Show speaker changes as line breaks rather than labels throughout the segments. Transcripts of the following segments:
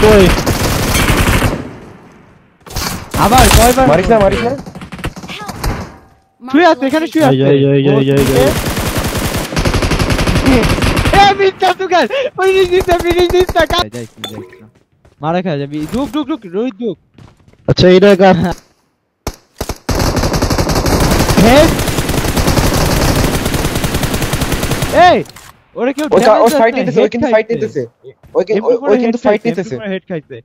কই আবার কয়বার
মারিস না
শুয়ে আছে এখানে শুয়ে আছে এ মিথ্যা তুকার ফিনিশ দিস যাই মারা খা যাবি রুক রোহিত রুক
আচ্ছা এটা কা
হেড এই ওরে কেউ
ও ফাইট নিতেছে ওই কিন্তু ফাইট নিতেছে
হেড খাইছে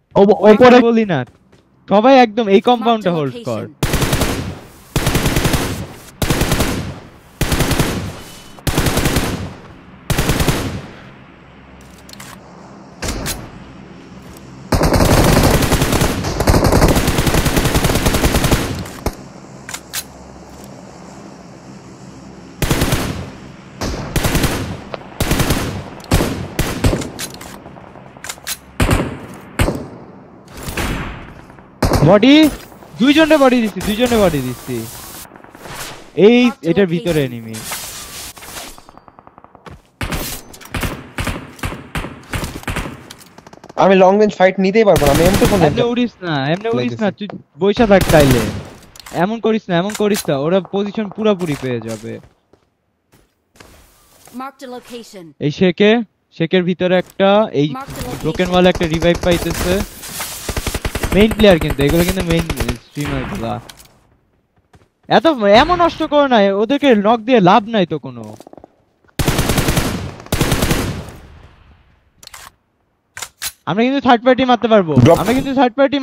ওপরে বলি না সবাই একদম এই কম্পাউন্ডটা হোল্ড কর বডি দুইজনে বডি দিচ্ছি এই এটার ভিতরে এনিমি
আমি লং রেঞ্জ ফাইট নিতেই পারবো না আমি
এমনি উড়িস না তুই বইসা থাক তাইলে এমন করিস না ওরা পজিশন পুরোপুরি পেয়ে যাবে এই শেকের ভিতরে একটা এই ব্রোকেন ওয়াল একটা রিভাইভ পাইতেছে মেইন প্লেয়ার কিন্তু এগুলো কিন্তু মেইন স্ট্রিমার গুলা এমন নষ্ট করো না ওদেরকে নক দিয়ে লাভ নাই তো কোনো আমরা কিন্তু থার্ড পার্টি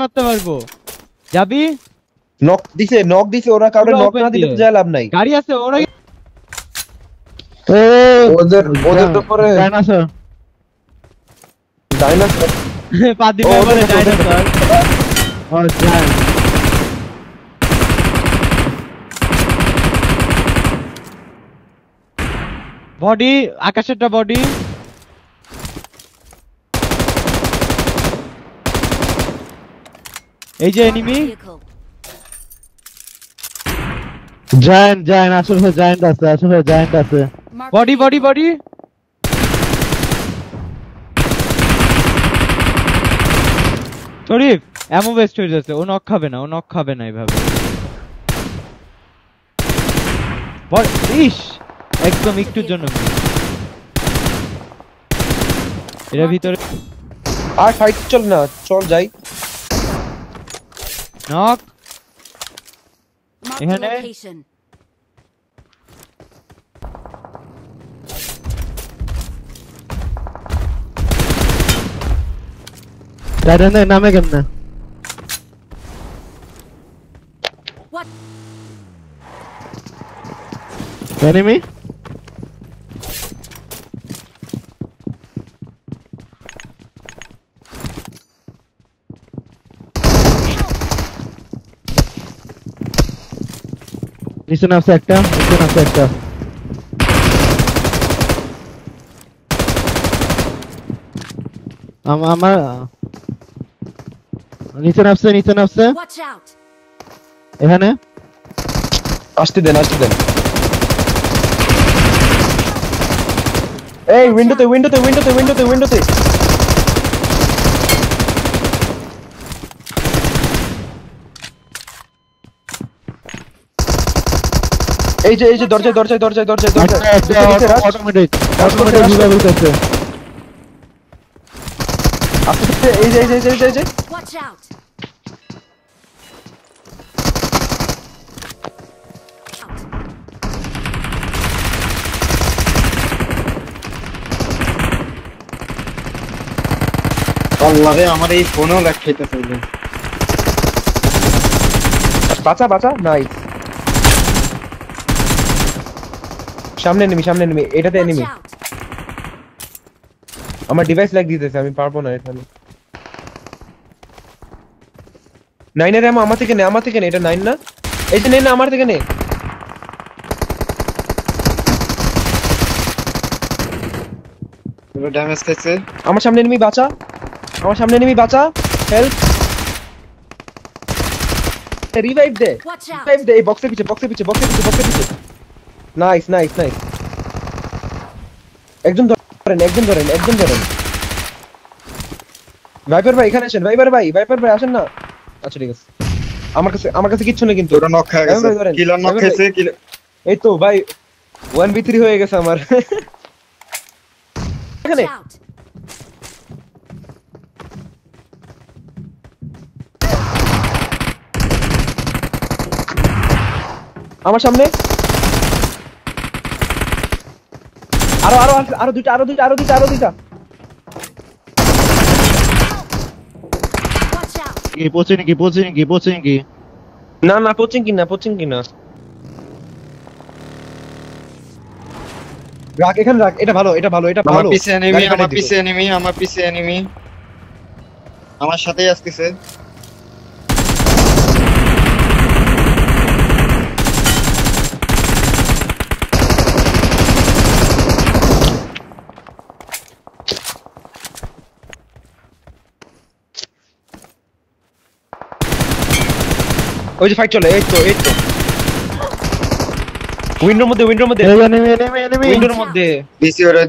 মারতে পারবো যাবি
নক দিছে ওরা কাউরে নক না দিলে তো যা লাভ নাই
গাড়ি আছে ওরা
ওদের তো পরে
ডাইনোসর পা দিবে বলে ডাইনোসর ও যাই বডি আকাশেরটা বডি এই যে এনিমি
জায়ান্ট আসলে জায়ান্ট আছে
বডি শরীফ এমন ওয়েস্ট হয়ে যাচ্ছে ও নক খাবে না এইভাবে ইস একদম একটুর জন্য এর ভিতরে
আর ফাইট চল না চল যাই
নক এখানে
দাদা নামে কেমনে enemy নিচে আছে একটা আমার নিচে নামছে এখানে
আসতে দেন এই উইন্ডোতে এই যে দরজায়
অটোমেটিক রিভাইভ করছে
আসতে এই যে
আল্লাহ রে আমার এই ফোনও ল্যাগ খাইতেছে
বাঁচা নাইস সামনে এনিমি এটাতে এনিমি আমার ডিভাইস ল্যাগ দিতেছে আমি পারবো না এখানে 9 এর আমার থেকে নে এটা 9 না এই যে না আমার থেকে নে
পুরো ড্যামেজ খাইছে
আমার সামনে এনিমি বাঁচা হেল্প রিভাইভ দে এই বক্সের পিছে নাইস একজন ধরেন ভাইপার ভাই এখানে আসেন, ভাইপার ভাই আসেন না। আচ্ছা ঠিক আছে, আমার কাছে কিচ্ছু নেই কিন্তু।
তোরা নক খেয়ে গেছে,
ভাই ধরেন।
কিলার নক
ভাই
খেয়েছে, কিলার
এই তো ভাই 1v3 হয়ে গেছে আমার। এখানে
Watch out!
আমার সামনে আরো দুইটা।
Watch out!
পৌঁছে নাকি
না কোচিং কিনা রাখ এখানে রাখ, এটা ভালো
আমার পিছে এনিমি,
গাড়ি
আমার
পাঠিয়ে
পিছে এনিমি, আমার পিছে এনিমি, আমার সাথেই আসতেছে।
দিব। ওই যে ফাইট চলে, এই তো উইন্ডোর মধ্যে
enemy
উইন্ডোর মধ্যে
দিছি ওরা